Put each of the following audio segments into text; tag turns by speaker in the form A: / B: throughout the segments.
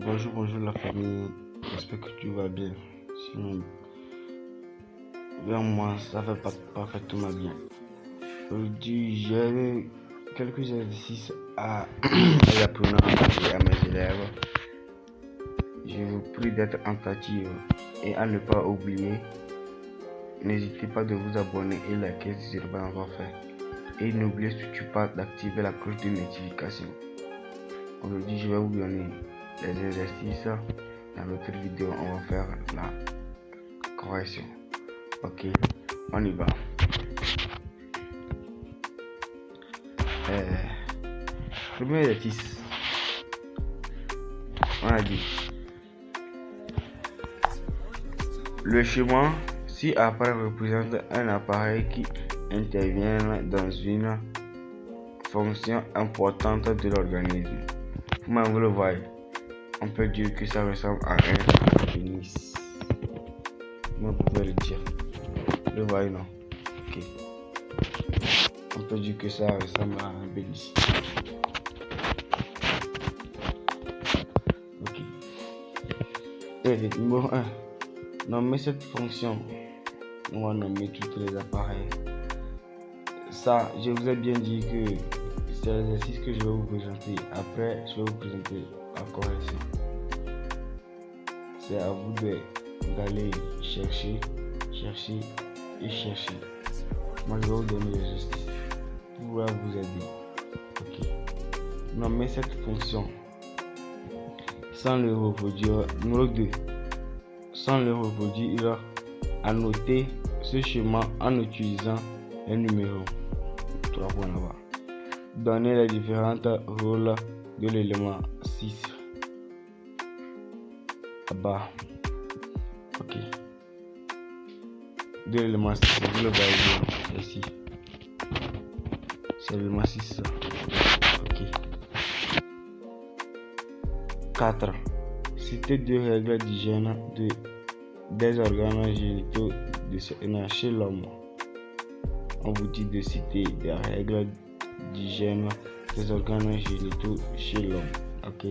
A: Bonjour la famille, j'espère que tu vas bien. Sinon, vers moi, ça va pas parfaitement bien. Aujourd'hui, j'ai quelques exercices à apprendre à mes élèves. Je vous prie d'être attentifs et à ne pas oublier. N'hésitez pas de vous abonner et liker si ce n'est pas encore fait. Et n'oubliez surtout pas d'activer la cloche de notification. Aujourd'hui, je vais vous donner les exercices. Dans l'autre vidéo, on va faire la correction. Ok, on y va. Premier exercice. On a dit le schéma ci-après représente un appareil qui intervient dans une fonction importante de l'organisme. Comment vous le voyez? On peut dire que ça ressemble à un pénis. Comment vous pouvez le dire? Le voyez, non? Ok. On peut dire que ça ressemble à un pénis. Ok. Et numéro 1. Nommer cette fonction. On va nommer tous les appareils. Ça, je vous ai bien dit que c'est l'exercice que je vais vous présenter. Après, je vais vous présenter la correction. C'est à vous d'aller chercher. Moi, je vais vous donner l'exercice pour vous aider. Ok. Nommer cette fonction sans le reproduire. Numéro 2. Sans le reproduire, annoter ce schéma en utilisant les numéros. 3 points là-bas. Donner les différents rôles de l'élément 6 là-bas. Ok. De l'élément 6, vous le voyez ici. C'est l'élément 6. Ok. 4. Citer deux règles d'hygiène des organes génitaux chez l'homme. On vous dit de citer des règles d'hygiène des organes génitaux chez l'homme. Ok.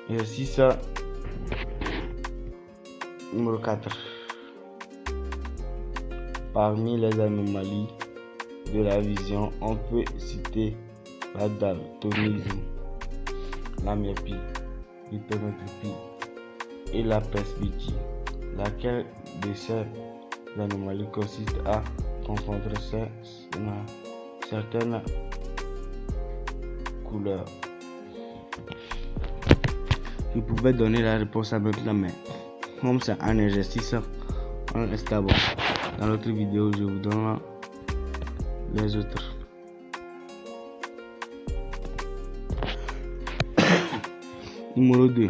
A: Exercice numéro 4. Parmi les anomalies de la vision, on peut citer la daltonisme, la myopie, l'hypermétropie et la presbytie. Laquelle de ces anomalies consiste à confondre certaines couleurs? Vous pouvez donner la réponse avec la main. Comme c'est un exercice, on reste d'abord. Dans l'autre vidéo, je vous donne les autres. Numéro 2.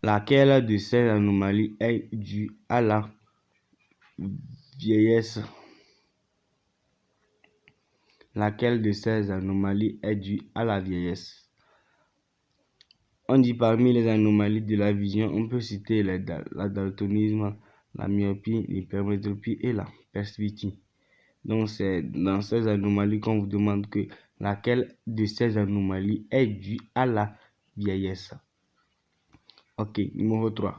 A: Laquelle de ces anomalies est due à la vieillesse? Laquelle de ces anomalies est due à la vieillesse? On dit parmi les anomalies de la vision, on peut citer la daltonisme, la myopie, l'hypermétropie et la presbytie. Donc c'est dans ces anomalies qu'on vous demande que laquelle de ces anomalies est due à la vieillesse. Ok, numéro 3.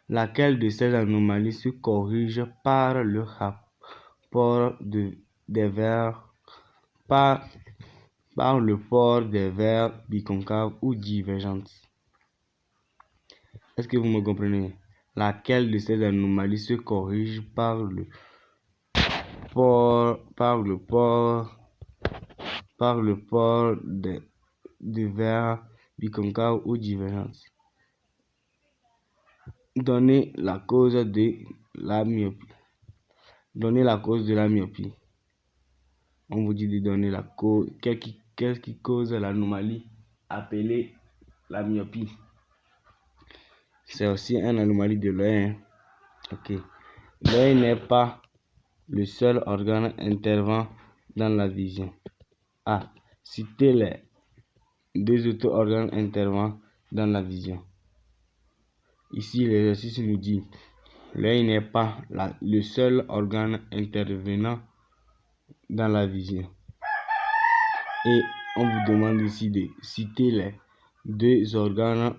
A: Laquelle de ces anomalies se corrige par le rapport des verres, par le port des verres biconcaves ou divergentes? Est-ce que vous me comprenez? Laquelle de ces anomalies se corrige par le port des verres biconcaves ou divergentes? Donnez la cause de la myopie. Donnez la cause de la myopie. On vous dit de donner la cause. Qu'est-ce qui cause l'anomalie appelée la myopie? C'est aussi une anomalie de l'œil. Ok. L'œil n'est pas le seul organe intervenant dans la vision. A. Citez les deux autres organes intervenant dans la vision. Ici, l'exercice nous dit l'œil n'est pas le seul organe intervenant dans la vision. Et on vous demande ici de citer les deux organes,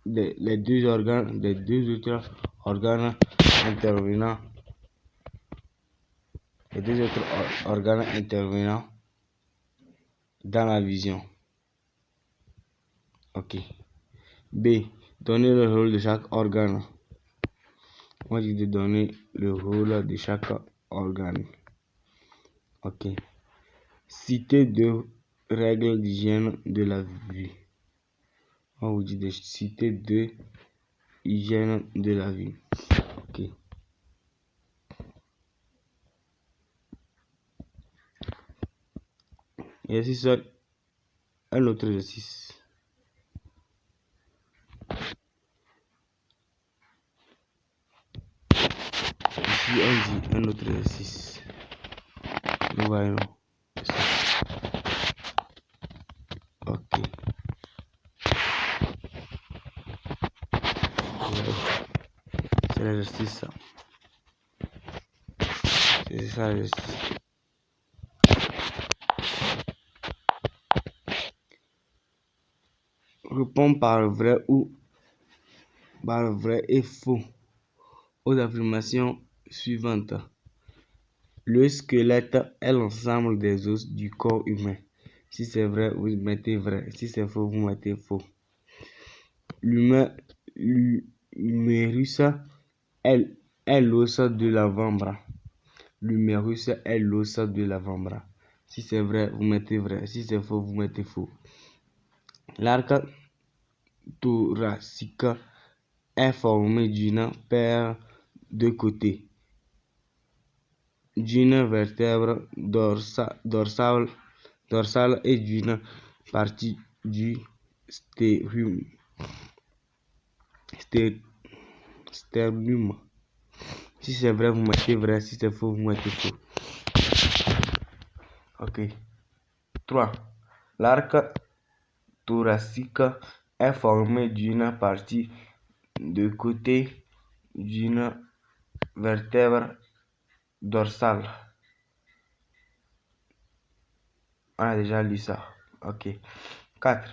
A: les deux organes des deux autres organes intervenant, dans la vision. Ok. B. Donner le rôle de chaque organe. Moi, je vais donner le rôle de chaque organe. Ok. Citer deux règles d'hygiène de la vie. On vous dit de citer deux hygiènes de la vie. Ok. Exercice, un autre exercice. Ici, on dit un autre exercice. Nous voyons. Ok. C'est l'exercice. C'est ça l'exercice. Réponds par vrai et faux aux affirmations suivantes. Le squelette est l'ensemble des os du corps humain. Si c'est vrai, vous mettez vrai. Si c'est faux, vous mettez faux. L'humérus est l'os de l'avant-bras. L'humérus est l'os de l'avant-bras. Si c'est vrai, vous mettez vrai. Si c'est faux, vous mettez faux. L'arc thoracique est formé d'une paire de côtés, d'une vertèbre dorsale et d'une partie du sternum. Si c'est vrai, vous mettez vrai. Si c'est faux, vous mettez faux. Ok. 3. L'arc thoracique est formé d'une partie de côté d'une vertèbre dorsale. On a déjà lu ça. Ok. 4.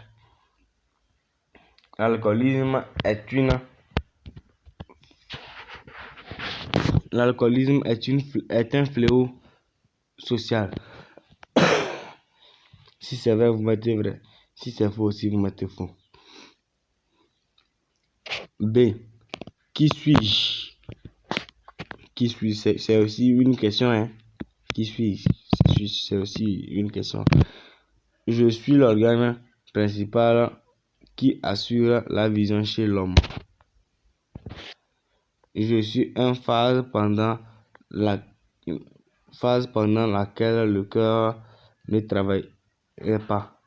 A: L'alcoolisme est un fléau social. Si c'est vrai, vous mettez vrai. Si c'est faux aussi, vous mettez faux. B. Qui suis-je? Qui suis-je? C'est aussi une question, hein? Qui suis-je? C'est aussi une question. Je suis l'organe principal qui assure la vision chez l'homme. Je suis une phase pendant laquelle le cœur ne travaille pas.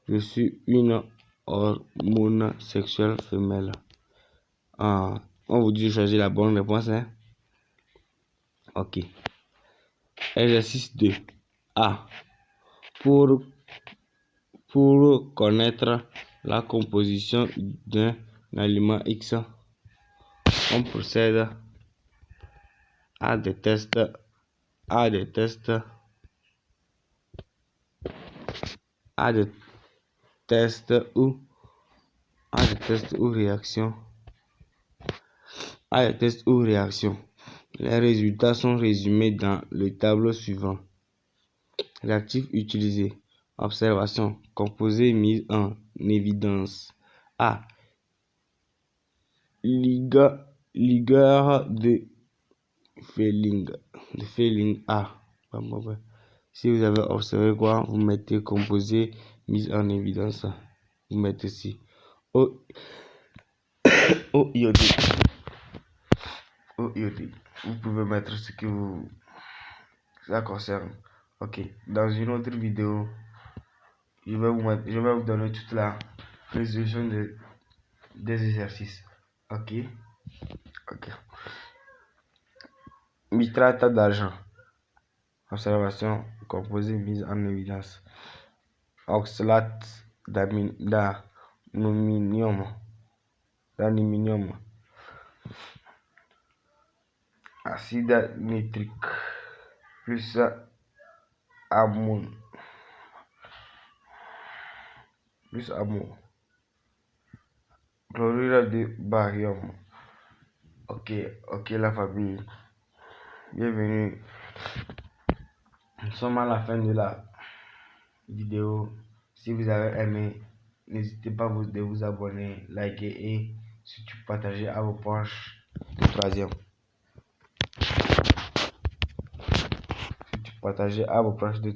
A: Je suis une hormone sexuelle femelle. On vous dit de choisir la bonne réponse, hein? Ok. Exercice 2. A. Pour connaître la composition d'un aliment X, on procède à des tests ou réactions. Les résultats sont résumés dans le tableau suivant. Réactifs utilisés. Observation. Composés mis en évidence. A. Ligueur de Fehling A. Si vous avez observé quoi, vous mettez composé mis en évidence. Vous mettez ici. iodé. Vous pouvez mettre ce que ça concerne. Ok. Dans une autre vidéo, je vais vous donner toute la résolution des exercices. Ok. Nitrate d'argent. Observation composé mise en évidence. Oxalate d'aluminium. Acide nitrique plus ammon. chlorure de barium. Ok, la famille, bienvenue. Nous sommes à la fin de la vidéo. Si vous avez aimé, n'hésitez pas de vous abonner, liker et surtout partager à vos proches de troisième. Partager à vos proches de